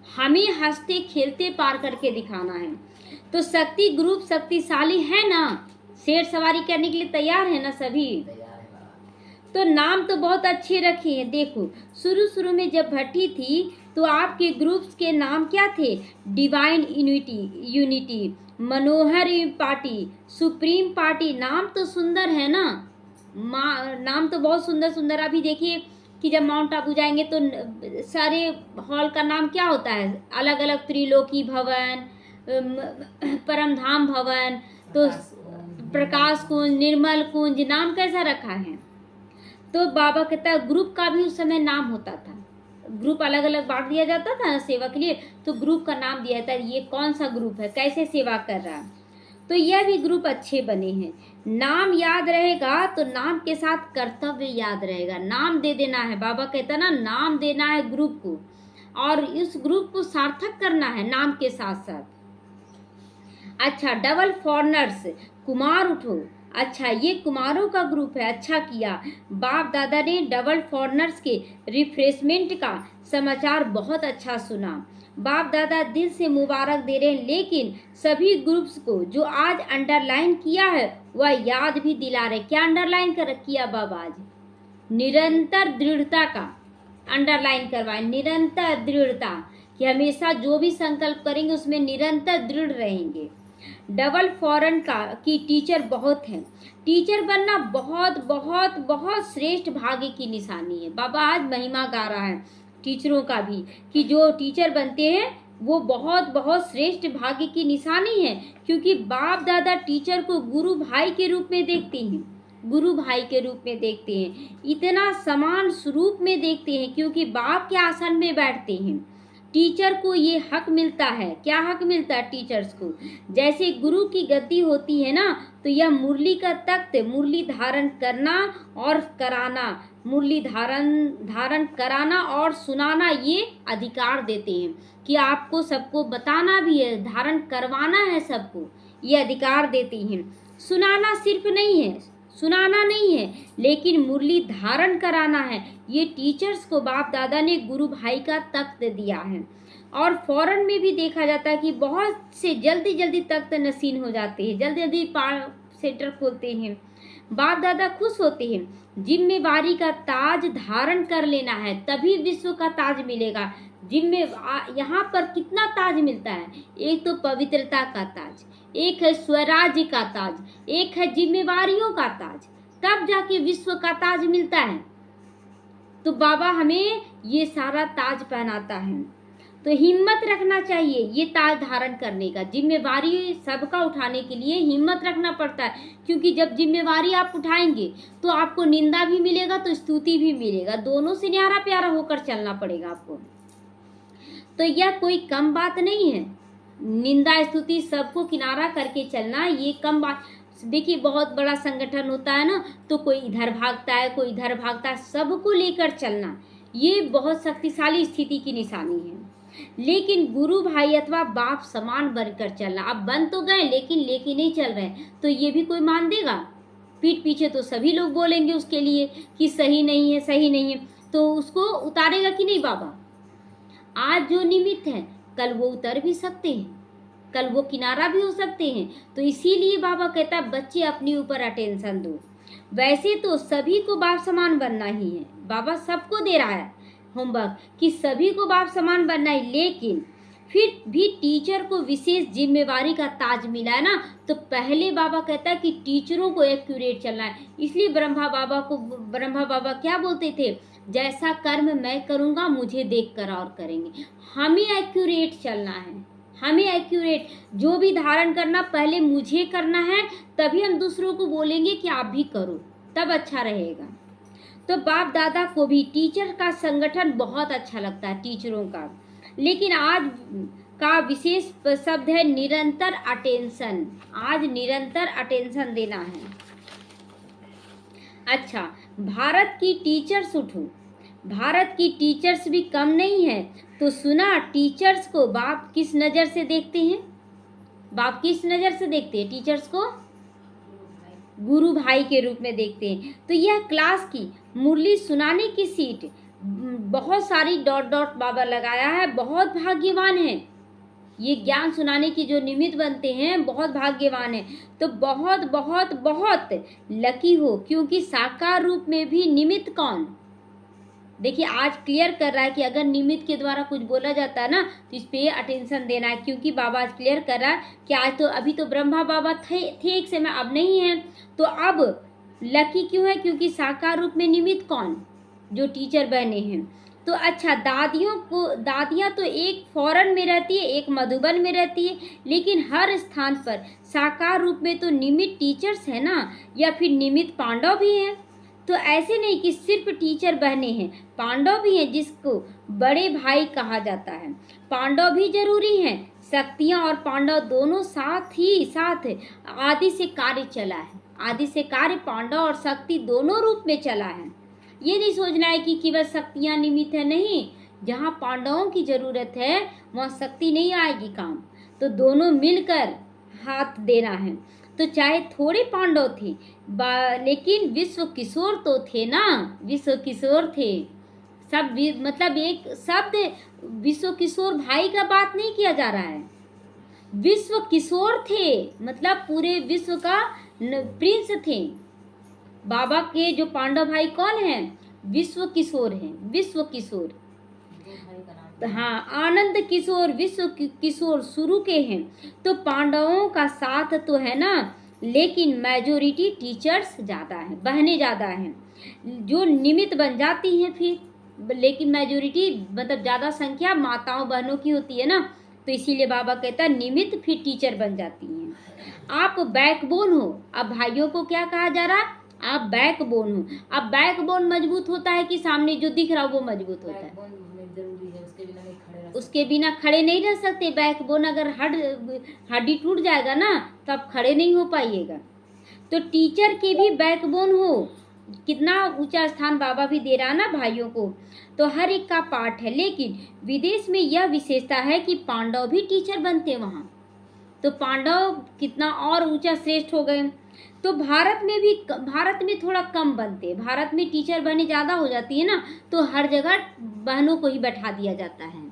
Speaker 1: हमें हंसते खेलते पार करके दिखाना है। तो शक्ति ग्रुप शक्तिशाली है ना, शेर सवारी करने के लिए तैयार है ना सभी। तो नाम तो बहुत अच्छे रखे हैं। देखो शुरू शुरू में जब भट्टी थी तो आपके ग्रुप्स के नाम क्या थे? डिवाइन यूनिटी, मनोहर पार्टी, सुप्रीम पार्टी। नाम तो सुंदर है ना, नाम तो बहुत सुंदर सुंदर। अभी देखिए कि जब माउंट आबू जाएंगे तो सारे हॉल का नाम क्या होता है? अलग अलग, त्रिलोकी भवन, परमधाम भवन, तो प्रकाश कुंज, निर्मल कुंज, नाम कैसा रखा है। तो बाबा कहता है ग्रुप का भी उस समय नाम होता था, ग्रुप अलग अलग बांट दिया जाता था ना सेवा के लिए, तो ग्रुप का नाम दिया था, ये कौन सा ग्रुप है, कैसे सेवा कर रहा है। तो यह भी ग्रुप अच्छे बने हैं। नाम याद रहेगा तो नाम के साथ कर्तव्य याद रहेगा। नाम दे देना है, बाबा कहता ना नाम देना है ग्रुप को, और इस ग्रुप को सार्थक करना है नाम के साथ साथ। अच्छा, डबल फॉरनर्स, कुमार उठो। अच्छा, ये कुमारों का ग्रुप है, अच्छा किया। बाप दादा ने डबल फॉरनर्स के रिफ्रेशमेंट का समाचार बहुत अच्छा सुना। बाप दादा दिल से मुबारक दे रहे हैं, लेकिन सभी ग्रुप्स को जो आज अंडरलाइन किया है वह याद भी दिला रहे। क्या अंडरलाइन किया बाबा आज? निरंतर दृढ़ता का अंडरलाइन करवाए, निरंतर दृढ़ता, कि हमेशा जो भी संकल्प करेंगे उसमें निरंतर दृढ़ रहेंगे। डबल फॉरन का की टीचर बहुत हैं। टीचर बनना बहुत बहुत बहुत श्रेष्ठ भाग्य की निशानी है। बाबा आज महिमा गा रहा है टीचरों का भी, कि जो टीचर बनते हैं वो बहुत बहुत श्रेष्ठ भाग्य की निशानी है, क्योंकि बाप दादा टीचर को गुरु भाई के रूप में देखते हैं, गुरु भाई के रूप में देखते हैं, इतना समान स्वरूप में देखते हैं, क्योंकि बाप के आसन में बैठते हैं। टीचर को ये हक मिलता है। क्या हक मिलता है टीचर्स को? जैसे गुरु की गद्दी होती है ना, तो यह मुरली का तख्त, मुरली धारण करना और कराना, मुरली धारण कराना और सुनाना, ये अधिकार देते हैं कि आपको सबको बताना भी है, धारण करवाना है सबको, ये अधिकार देती हैं। सुनाना सिर्फ नहीं है, सुनाना नहीं है, लेकिन मुरली धारण कराना है। ये टीचर्स को बाप दादा ने गुरु भाई का तख्त दिया है। और फॉरेन में भी देखा जाता है कि बहुत से जल्दी जल्दी तख्त नसीन हो जाते हैं, जल्दी जल्दी सेंटर खोलते हैं। बाप दादा खुश होते हैं। जिम्मेवारी का ताज धारण कर लेना है, तभी विश्व का ताज मिलेगा। यहाँ पर कितना ताज मिलता है? एक तो पवित्रता का ताज, एक है स्वराज्य का ताज, एक है जिम्मेवारियों का ताज, तब जाके विश्व का ताज मिलता है। तो बाबा हमें ये सारा ताज पहनाता है, तो हिम्मत रखना चाहिए ये ताज धारण करने का। जिम्मेवारी सबका उठाने के लिए हिम्मत रखना पड़ता है, क्योंकि जब जिम्मेवारी आप उठाएंगे तो आपको निंदा भी मिलेगा तो स्तुति भी मिलेगा, दोनों से न्यारा प्यारा होकर चलना पड़ेगा आपको। तो यह कोई कम बात नहीं है, निंदा स्तुति सबको किनारा करके चलना ये कम बात। देखिए बहुत बड़ा संगठन होता है ना, तो कोई इधर भागता है, कोई इधर भागता है, सबको लेकर चलना ये बहुत शक्तिशाली स्थिति की निशानी है। लेकिन गुरु भाई अथवा बाप समान बनकर चलना, अब बन तो गए लेकिन लेके नहीं चल रहे, तो ये भी कोई मान देगा? पीठ पीछे तो सभी लोग बोलेंगे उसके लिए कि सही नहीं है, सही नहीं है, तो उसको उतारेगा कि नहीं बाबा? आज जो निमित्त है कल वो उतर भी सकते हैं, कल वो किनारा भी हो सकते हैं। तो इसीलिए बाबा कहता है बच्चे अपने ऊपर अटेंशन दो। वैसे तो सभी को बाप समान बनना ही है, बाबा सबको दे रहा है होमवर्क कि सभी को बाप समान बनना है, लेकिन फिर भी टीचर को विशेष जिम्मेवारी का ताज मिला है ना, तो पहले बाबा कहता है कि टीचरों को एक्यूरेट चलना है। इसलिए ब्रह्मा बाबा क्या बोलते थे? जैसा कर्म मैं करूँगा मुझे देख कर और करेंगे। हमें एक्यूरेट चलना है, हमें एक्यूरेट जो भी धारण करना पहले मुझे करना है, तभी हम दूसरों को बोलेंगे कि आप भी करो, तब अच्छा रहेगा। तो बाप दादा को भी टीचर का संगठन बहुत अच्छा लगता है, टीचरों का। लेकिन आज का विशेष शब्द है निरंतर अटेंशन। आज निरंतर अटेंशन देना है। अच्छा, भारत की टीचर्स उठो। भारत की टीचर्स भी कम नहीं है। तो सुना, टीचर्स को बाप किस नज़र से देखते हैं? बाप किस नज़र से देखते हैं टीचर्स को? गुरु भाई के रूप में देखते हैं। तो यह क्लास की मुरली सुनाने की सीट बहुत सारी डॉट डॉट बाबा लगाया है, बहुत भाग्यवान है। ये ज्ञान सुनाने की जो निमित्त बनते हैं बहुत भाग्यवान है। तो बहुत बहुत बहुत लकी हो, क्योंकि साकार रूप में भी निमित्त कौन? देखिए आज क्लियर कर रहा है कि अगर निमित्त के द्वारा कुछ बोला जाता है ना तो इस पे अटेंशन देना है, क्योंकि बाबा आज क्लियर कर रहा है कि आज तो अभी तो ब्रह्मा बाबा थे एक समय, अब नहीं है। तो अब लकी क्यों है? क्योंकि साकार रूप में निमित्त कौन? जो टीचर बने हैं। तो अच्छा, दादियाँ तो एक फॉरेन में रहती है, एक मधुबन में रहती है, लेकिन हर स्थान पर साकार रूप में तो निमित्त टीचर्स है ना, या फिर निमित्त पांडव भी हैं। तो ऐसे नहीं कि सिर्फ टीचर बहने हैं, पांडव भी हैं जिसको बड़े भाई कहा जाता है। पांडव भी जरूरी हैं। शक्तियाँ और पांडव दोनों साथ ही साथ आदि से कार्य चला है। आदि से कार्य पांडव और शक्ति दोनों रूप में चला है। ये नहीं सोचना है कि केवल शक्तियाँ निमित्त है, नहीं। जहाँ पांडवों की जरूरत है वहाँ शक्ति नहीं आएगी काम। तो दोनों मिलकर हाथ देना है। तो चाहे थोड़े पांडव थे लेकिन विश्व किशोर तो थे ना, विश्व किशोर थे सब। मतलब एक शब्द विश्व किशोर भाई का बात नहीं किया जा रहा है, विश्व किशोर थे, मतलब पूरे विश्व का प्रिंस थे। बाबा के जो पांडव भाई कौन हैं? विश्व किशोर हैं, विश्व किशोर। हाँ, आनंद किशोर, विश्व किशोर शुरू के हैं। तो पांडवों का साथ तो है ना, लेकिन मेजोरिटी टीचर्स ज़्यादा हैं, बहनें ज़्यादा हैं जो निमित्त बन जाती हैं फिर, लेकिन मेजोरिटी मतलब ज़्यादा संख्या माताओं बहनों की होती है ना। तो इसीलिए बाबा कहता है निमित्त फिर टीचर बन जाती हैं। आप बैकबोन हो। अब भाइयों को क्या कहा जा रहा है? आप बैकबोन हो। अब बैकबोन मजबूत होता है कि सामने जो दिख रहा है वो मजबूत होता है? उसके बिना खड़े नहीं रह सकते। बैकबोन अगर हड्डी टूट जाएगा ना तो आप खड़े नहीं हो पाइएगा। तो टीचर के भी बैकबोन हो। कितना ऊंचा स्थान बाबा भी दे रहा ना भाइयों को। तो हर एक का पार्ट है, लेकिन विदेश में यह विशेषता है कि पांडव भी टीचर बनते वहाँ। तो पांडव कितना और ऊंचा श्रेष्ठ हो गए। तो भारत में थोड़ा कम बनते, भारत में टीचर बहनें ज़्यादा हो जाती है ना, तो हर जगह बहनों को ही बैठा दिया जाता है।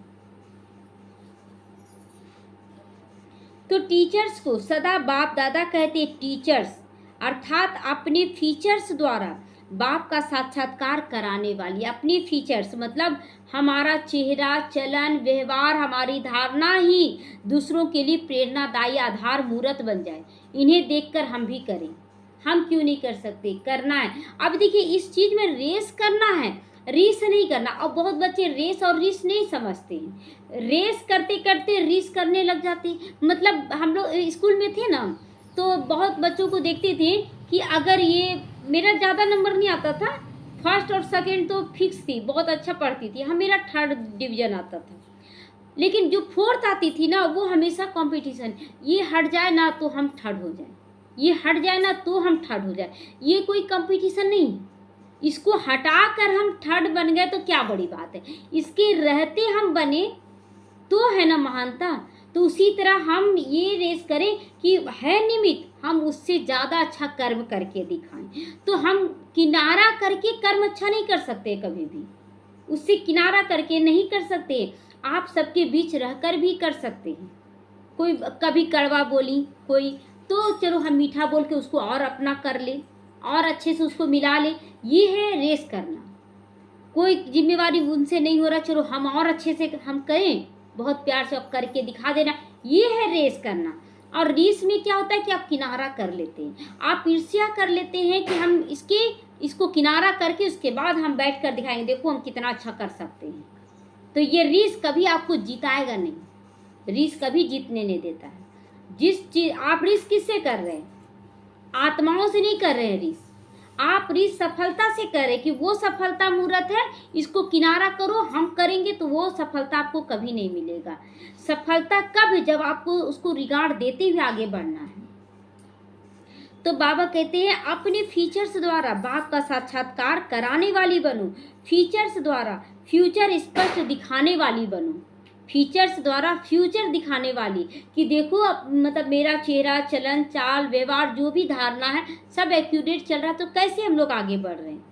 Speaker 1: तो टीचर्स को सदा बाप दादा कहते। टीचर्स अर्थात अपने फीचर्स द्वारा बाप का साक्षात्कार कराने वाली। अपने फीचर्स मतलब हमारा चेहरा, चलन, व्यवहार, हमारी धारणा ही दूसरों के लिए प्रेरणादायी आधार मूर्त बन जाए। इन्हें देखकर हम भी करें। हम क्यों नहीं कर सकते? करना है। अब देखिए इस चीज़ में रेस करना है, रीस नहीं करना। अब बहुत बच्चे रेस और रीस नहीं समझते हैं। रेस करते करते रीस करने लग जाते हैं। मतलब हम लोग स्कूल में थे ना, तो बहुत बच्चों को देखते थे कि अगर ये मेरा ज़्यादा नंबर नहीं आता था, फर्स्ट और सेकंड तो फिक्स थी, बहुत अच्छा पढ़ती थी, हाँ मेरा 3rd डिवीज़न आता था। लेकिन जो 4th आती थी ना वो हमेशा कंपटीशन, ये हट जाए ना तो हम 3rd हो जाए, ये हट जाए ना तो हम 3rd हो जाए। ये कोई कंपटीशन नहीं। इसको हटा कर हम 3rd बन गए तो क्या बड़ी बात है। इसके रहते हम बने तो है ना महानता। तो उसी तरह हम ये रेस करें कि है निमित्त, हम उससे ज़्यादा अच्छा कर्म करके दिखाएं। तो हम किनारा करके कर्म अच्छा नहीं कर सकते, कभी भी उससे किनारा करके नहीं कर सकते। आप सबके बीच रहकर भी कर सकते हैं। कोई कभी कड़वा बोली कोई, तो चलो हम मीठा बोल के उसको और अपना कर ले और अच्छे से उसको मिला ले। ये है रेस करना। कोई जिम्मेवारी उनसे नहीं हो रहा, चलो हम और अच्छे से हम करें, बहुत प्यार से आप करके दिखा देना। ये है रेस करना। और रेस में क्या होता है कि आप किनारा कर लेते हैं, आप ईर्ष्या कर लेते हैं कि हम इसको किनारा करके उसके बाद हम बैठ कर दिखाएंगे, देखो हम कितना अच्छा कर सकते हैं। तो ये रेस कभी आपको जिताएगा नहीं, रेस कभी जीतने नहीं देता है। जिस चीज आप रेस किससे कर रहे हैं? आत्माओं से नहीं कर रहे हैं रेस। आप रेस सफलता से करें कि वो सफलता मूर्त है, इसको किनारा करो, हम करेंगे तो वो सफलता आपको कभी नहीं मिलेगा। सफलता कब? जब आपको उसको रिगार्ड देते हुए आगे बढ़ना है। तो बाबा कहते हैं अपने फीचर्स द्वारा बाप का साक्षात्कार कराने वाली बनो। फीचर्स द्वारा फ्यूचर स्पष्ट दिखाने वाली बनो। फीचर्स द्वारा फ्यूचर दिखाने वाली कि देखो अब मतलब मेरा चेहरा, चलन, चाल, व्यवहार, जो भी धारणा है सब एक्यूरेट चल रहा है, तो कैसे हम लोग आगे बढ़ रहे हैं।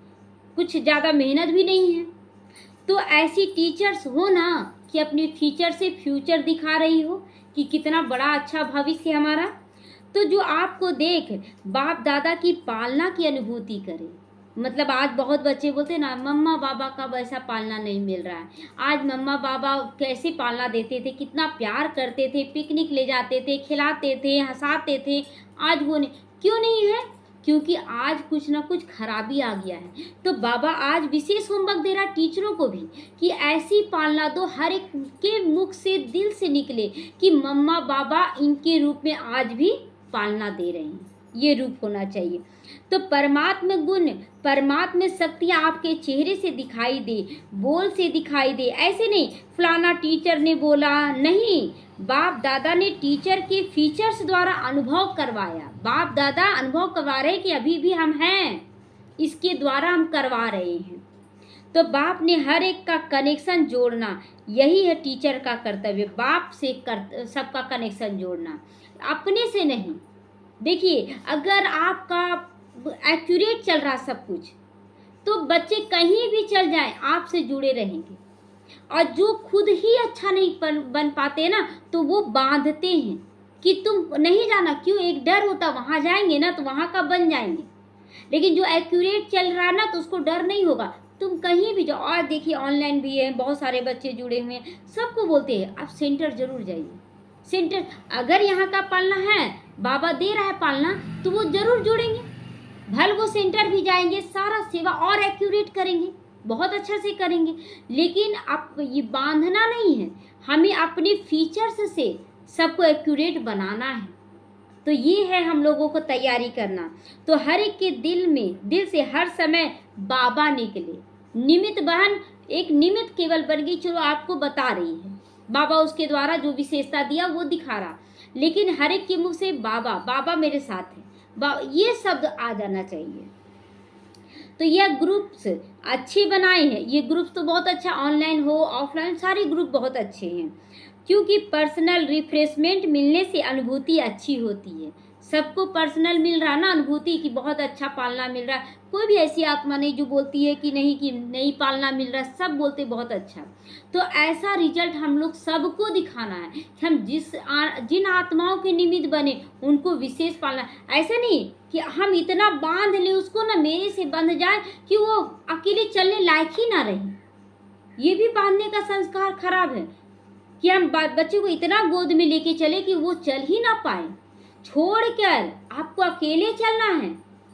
Speaker 1: कुछ ज़्यादा मेहनत भी नहीं है। तो ऐसी टीचर्स हो ना कि अपने फीचर से फ्यूचर दिखा रही हो कि कितना बड़ा अच्छा भविष्य है हमारा। तो जो आपको देख बाप दादा की पालना की अनुभूति करे। मतलब आज बहुत बच्चे बोलते हैं ना, मम्मा पापा का वैसा पालना नहीं मिल रहा है। आज मम्मा पापा कैसे पालना देते थे, कितना प्यार करते थे, पिकनिक ले जाते थे, खिलाते थे, हंसाते थे। आज वो नहीं, क्यों नहीं है? क्योंकि आज कुछ ना कुछ खराबी आ गया है। तो बाबा आज विशेष होमवर्क दे रहा टीचरों को भी कि ऐसी पालना दो हर एक के मुख से, दिल से निकले कि मम्मा बाबा इनके रूप में आज भी पालना दे रहे हैं। ये रूप होना चाहिए। तो परमात्म गुण, परमात्म शक्तियाँ आपके चेहरे से दिखाई दे, बोल से दिखाई दे। ऐसे नहीं फलाना टीचर ने बोला, नहीं, बाप दादा ने टीचर के फीचर्स द्वारा अनुभव करवाया। बाप दादा अनुभव करवा रहे कि अभी भी हम हैं, इसके द्वारा हम करवा रहे हैं। तो बाप ने हर एक का कनेक्शन जोड़ना, यही है टीचर का कर्तव्य। बाप से सबका कनेक्शन जोड़ना, अपने से नहीं। देखिए अगर आपका एक्यूरेट चल रहा सब कुछ, तो बच्चे कहीं भी चल जाएं आपसे जुड़े रहेंगे। और जो खुद ही अच्छा नहीं बन पाते ना, तो वो बांधते हैं कि तुम नहीं जाना, क्यों, एक डर होता, वहाँ जाएंगे ना तो वहाँ का बन जाएंगे। लेकिन जो एक्यूरेट चल रहा है ना, तो उसको डर नहीं होगा, तुम कहीं भी जाओ। और देखिए ऑनलाइन भी है, बहुत सारे बच्चे जुड़े हुए हैं, सबको बोलते हैं आप सेंटर जरूर जाइए। सेंटर अगर यहाँ का पालना है, बाबा दे रहा है पालना, तो वो जरूर जुड़ेंगे। भल वो सेंटर भी जाएंगे, सारा सेवा और एक्यूरेट करेंगे, बहुत अच्छा से करेंगे। लेकिन अब ये बांधना नहीं है, हमें अपने फीचर्स से सबको एक्यूरेट बनाना है। तो ये है हम लोगों को तैयारी करना। तो हर एक के दिल में, दिल से हर समय बाबा निकले। निमित्त बहन एक निमित्त केवल बन गई, चलो आपको बता रही है, बाबा उसके द्वारा जो विशेषता दिया वो दिखा रहा। लेकिन हर एक के मुंह से बाबा, बाबा मेरे साथ है, ये शब्द आ जाना चाहिए। तो यह ग्रुप्स अच्छे बनाए हैं, ये ग्रुप्स तो बहुत अच्छा, ऑनलाइन हो ऑफलाइन सारे ग्रुप बहुत अच्छे हैं। क्योंकि पर्सनल रिफ्रेशमेंट मिलने से अनुभूति अच्छी होती है। सबको पर्सनल मिल रहा ना अनुभूति कि बहुत अच्छा पालना मिल रहा है। कोई भी ऐसी आत्मा नहीं जो बोलती है कि नहीं पालना मिल रहा है, सब बोलते बहुत अच्छा। तो ऐसा रिजल्ट हम लोग सबको दिखाना है कि हम जिन आत्माओं के निमित्त बने उनको विशेष पालना। ऐसा नहीं कि हम इतना बांध ले उसको ना, मेरे से बंध जाए कि वो अकेले चलने लायक ही ना रहे। ये भी बांधने का संस्कार खराब है कि हम बच्चे को इतना गोद में लेके चले कि वो चल ही ना पाए। छोड़कर आपको अकेले चलना है,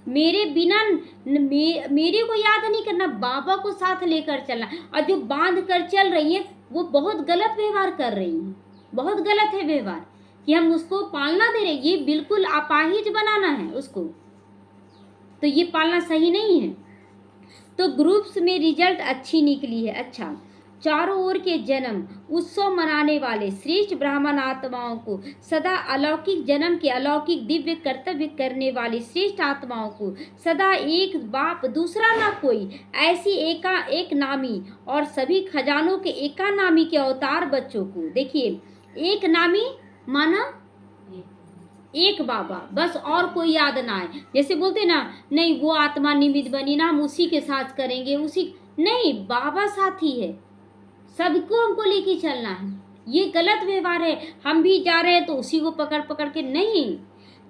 Speaker 1: मेरे बिना मेरे को याद नहीं करना, बाबा को साथ लेकर चलना। और जो बांध कर चल रही है वो बहुत गलत व्यवहार कर रही है, बहुत गलत है व्यवहार कि हम उसको पालना दे रहे, ये बिल्कुल अपाहिज बनाना है उसको, तो ये पालना सही नहीं है। तो ग्रुप्स में रिजल्ट अच्छी निकली है। अच्छा, चारों ओर के जन्म उत्सव मनाने वाले श्रेष्ठ ब्राह्मण आत्माओं को, सदा अलौकिक जन्म के अलौकिक दिव्य कर्तव्य करने वाली श्रेष्ठ आत्माओं को, सदा एक बाप दूसरा ना कोई, ऐसी एक नामी और सभी खजानों के एका नामी के अवतार बच्चों को। देखिए एक नामी माना एक बाबा, बस और कोई याद ना आए। जैसे बोलते ना, नहीं वो आत्मा निमित्त बनी ना, हम उसी के साथ करेंगे, उसी नहीं, बाबा साथी है, सबको हमको लेके चलना है। ये गलत व्यवहार है, हम भी जा रहे हैं तो उसी को पकड़ पकड़ के नहीं।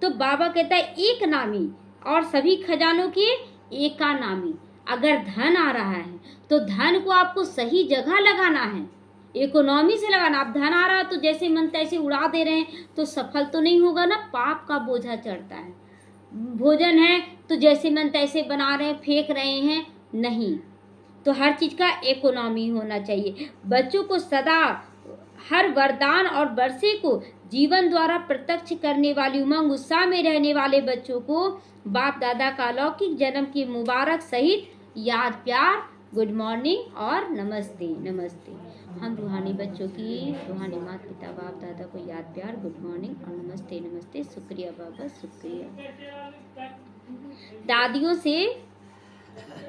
Speaker 1: तो बाबा कहता है एक नामी और सभी खजानों के एका नामी। अगर धन आ रहा है तो धन को आपको सही जगह लगाना है, इकोनॉमी से लगाना। आप धन आ रहा है तो जैसे मन तैसे उड़ा दे रहे हैं तो सफल तो नहीं होगा ना, पाप का बोझा चढ़ता है। भोजन है तो जैसे मन तैसे बना रहे हैं, फेंक रहे हैं, नहीं। तो हर चीज़ का इकोनॉमी होना चाहिए। बच्चों को सदा हर वरदान और वर्षे को जीवन द्वारा प्रत्यक्ष करने वाली उमंग उत्साह में रहने वाले बच्चों को बाप दादा का अलौकिक जन्म की मुबारक सहित याद प्यार, गुड मॉर्निंग और नमस्ते नमस्ते। हम रूहानी बच्चों की, रूहानी माता पिता बाप दादा को याद प्यार, गुड मॉर्निंग और नमस्ते नमस्ते। शुक्रिया बाबा, शुक्रिया। दादियों से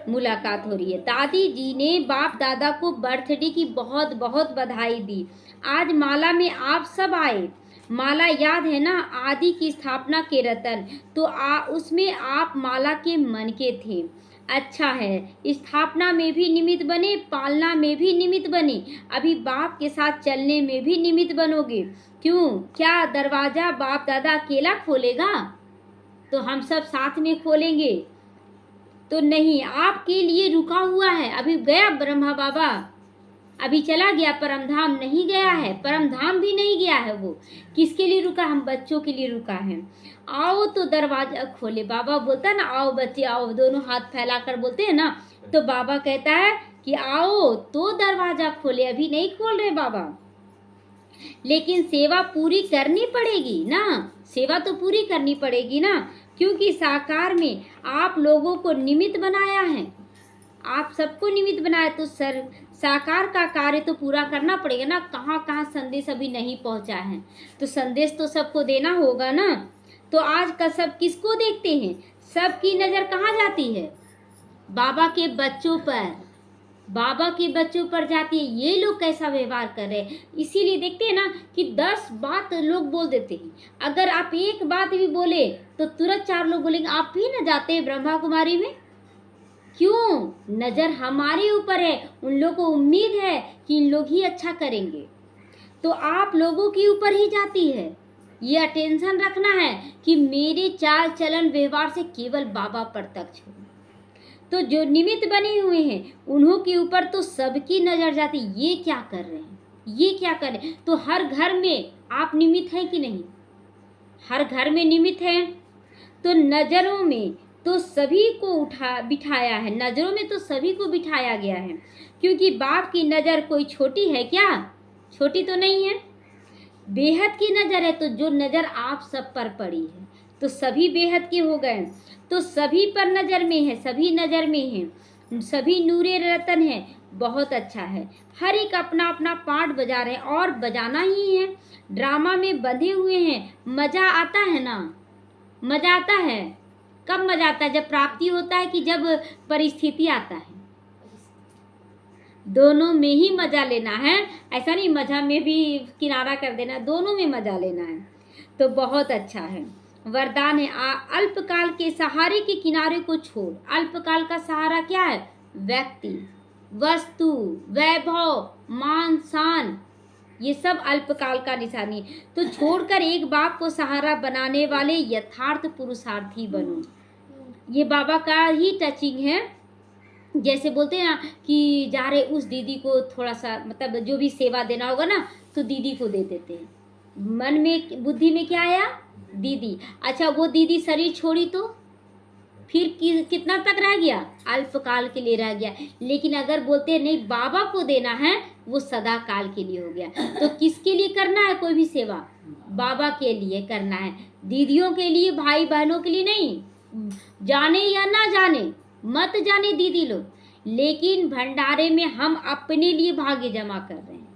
Speaker 1: मुलाकात हो रही है। दादी जी ने बाप दादा को बर्थडे की बहुत बहुत बधाई दी। आज माला में आप सब आए। माला याद है ना, आदि की स्थापना के रतन, तो उसमें आप माला के मन के थे। अच्छा है। स्थापना में भी निमित्त बने, पालना में भी निमित्त बने, अभी बाप के साथ चलने में भी निमित्त बनोगे। क्यों? क्या दरवाजा बाप दादा अकेला खोलेगा? तो हम सब साथ में खोलेंगे तो नहीं, आपके लिए रुका हुआ है। अभी गया ब्रह्मा बाबा, अभी चला गया, परम धाम नहीं गया है, परम धाम भी नहीं गया है। वो किसके लिए रुका? हम बच्चों के लिए रुका है। आओ तो दरवाजा खोले। बाबा बोलता है ना, आओ बच्चे आओ, दोनों हाथ फैला कर बोलते हैं ना, तो बाबा कहता है कि आओ तो दरवाजा खोले। अभी नहीं खोल रहे बाबा, लेकिन सेवा पूरी करनी पड़ेगी ना, सेवा तो पूरी करनी पड़ेगी ना, क्योंकि साकार में आप लोगों को निमित्त बनाया है, आप सबको निमित्त बनाया, तो साकार का कार्य तो पूरा करना पड़ेगा ना। कहाँ कहाँ संदेश अभी नहीं पहुँचा है, तो संदेश तो सबको देना होगा ना। तो आज का सब किसको देखते हैं? सबकी नज़र कहाँ जाती है? बाबा के बच्चों पर, बाबा के बच्चों पर जाती है। ये लोग कैसा व्यवहार कर रहे हैं, इसीलिए देखते हैं ना कि 10 बात लोग बोल देते हैं। अगर आप एक बात भी बोले तो तुरंत 4 लोग बोलेंगे आप भी न जाते हैं ब्रह्मा कुमारी में। क्यों? नज़र हमारे ऊपर है, उन लोगों को उम्मीद है कि इन लोग ही अच्छा करेंगे, तो आप लोगों के ऊपर ही जाती है। ये अटेंशन रखना है कि मेरे चाल चलन व्यवहार से केवल बाबा प्रत्यक्ष हो। तो जो निमित्त बने हुए हैं उन्हों के ऊपर तो सबकी नज़र जाती, ये क्या कर रहे हैं, ये क्या कर रहे हैं। तो हर घर में आप निमित्त हैं कि नहीं? हर घर में निमित्त हैं, तो नज़रों में तो सभी को बिठाया है, नज़रों में तो सभी को बिठाया गया है, क्योंकि बाप की नज़र कोई छोटी है क्या? छोटी तो नहीं है, बेहद की नज़र है। तो जो नज़र आप सब पर पड़ी है तो सभी बेहद के हो गए, तो सभी पर नज़र में है, सभी नज़र में हैं, सभी नूरे रतन है। बहुत अच्छा है, हर एक अपना अपना पार्ट बजा रहे हैं और बजाना ही है। ड्रामा में बंधे हुए हैं, मज़ा आता है ना, मज़ा आता है। कब मज़ा आता है? जब प्राप्ति होता है कि जब परिस्थिति आता है? दोनों में ही मज़ा लेना है, ऐसा नहीं मज़ा में भी किनारा कर देना, दोनों में मज़ा लेना है। तो बहुत अच्छा है, वरदान है। अल्पकाल के सहारे के किनारे को छोड़। अल्पकाल का सहारा क्या है? व्यक्ति, वस्तु, वैभव, मान शान, ये सब अल्पकाल का निशानी। तो छोड़कर एक बाप को सहारा बनाने वाले यथार्थ पुरुषार्थी बनो। ये बाबा का ही टचिंग है। जैसे बोलते हैं ना कि जा रहे उस दीदी को थोड़ा सा, मतलब जो भी सेवा देना होगा ना तो दीदी को दे देते हैं। मन में बुद्धि में क्या आया? दीदी। अच्छा वो दीदी शरीर छोड़ी तो फिर कितना तक रह गया? अल्पकाल के लिए रह गया। लेकिन अगर बोलते हैं नहीं बाबा को देना है, वो सदा काल के लिए हो गया। तो किसके लिए करना है कोई भी सेवा? बाबा के लिए करना है, दीदियों के लिए, भाई बहनों के लिए नहीं। जाने या ना जाने, मत जाने दीदी लोग, लेकिन भंडारे में हम अपने लिए भाग्य जमा कर रहे हैं।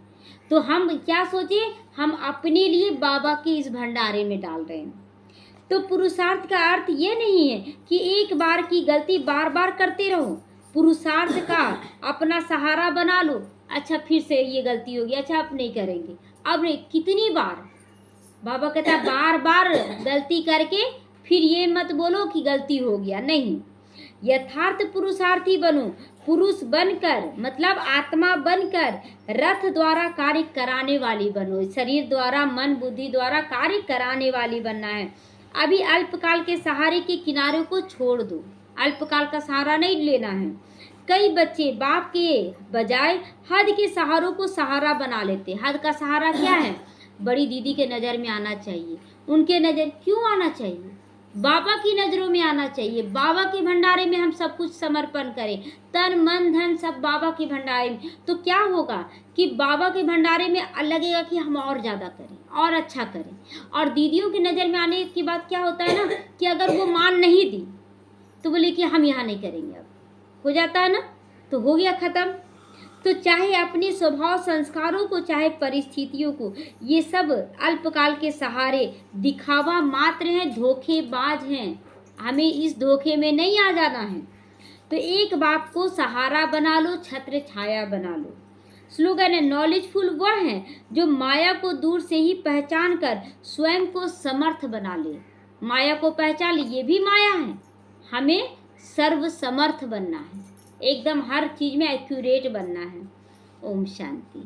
Speaker 1: तो हम क्या सोचे? हम अपने लिए बाबा के इस भंडारे में डाल रहे हैं। तो पुरुषार्थ का अर्थ ये नहीं है कि एक बार की गलती बार बार करते रहो। पुरुषार्थ का अपना सहारा बना लो। अच्छा फिर से ये गलती होगी, अच्छा अब नहीं करेंगे, अब नहीं, कितनी बार? बाबा कहता है बार बार गलती करके फिर ये मत बोलो कि गलती हो गया, नहीं। यथार्थ पुरुषार्थी बनो। पुरुष बनकर मतलब आत्मा बनकर रथ द्वारा कार्य कराने वाली बनो। शरीर द्वारा, मन बुद्धि द्वारा कार्य कराने वाली बनना है। अभी अल्पकाल के सहारे के किनारे को छोड़ दो, अल्पकाल का सहारा नहीं लेना है। कई बच्चे बाप के बजाय हद के सहारों को सहारा बना लेते। हद का सहारा क्या है? बड़ी दीदी के नज़र में आना चाहिए। उनके नज़र क्यों आना चाहिए? बाबा की नज़रों में आना चाहिए। बाबा के भंडारे में हम सब कुछ समर्पण करें, तन मन धन सब बाबा के भंडारे में। तो क्या होगा कि बाबा के भंडारे में लगेगा कि हम और ज़्यादा करें और अच्छा करें। और दीदियों की नज़र में आने के बाद क्या होता है ना कि अगर वो मान नहीं दी तो बोले कि हम यहाँ नहीं करेंगे, अब हो जाता है ना, तो हो गया ख़त्म। तो चाहे अपने स्वभाव संस्कारों को, चाहे परिस्थितियों को, ये सब अल्पकाल के सहारे दिखावा मात्र हैं, धोखेबाज हैं। हमें इस धोखे में नहीं आ जाना है। तो एक बाप को सहारा बना लो, छत्र छाया बना लो। स्लोगन है नॉलेजफुल वह है जो माया को दूर से ही पहचान कर स्वयं को समर्थ बना ले। माया को पहचान ले, ये भी माया है, हमें सर्वसमर्थ बनना है, एकदम हर चीज़ में एक्यूरेट बनना है। ओम शांति।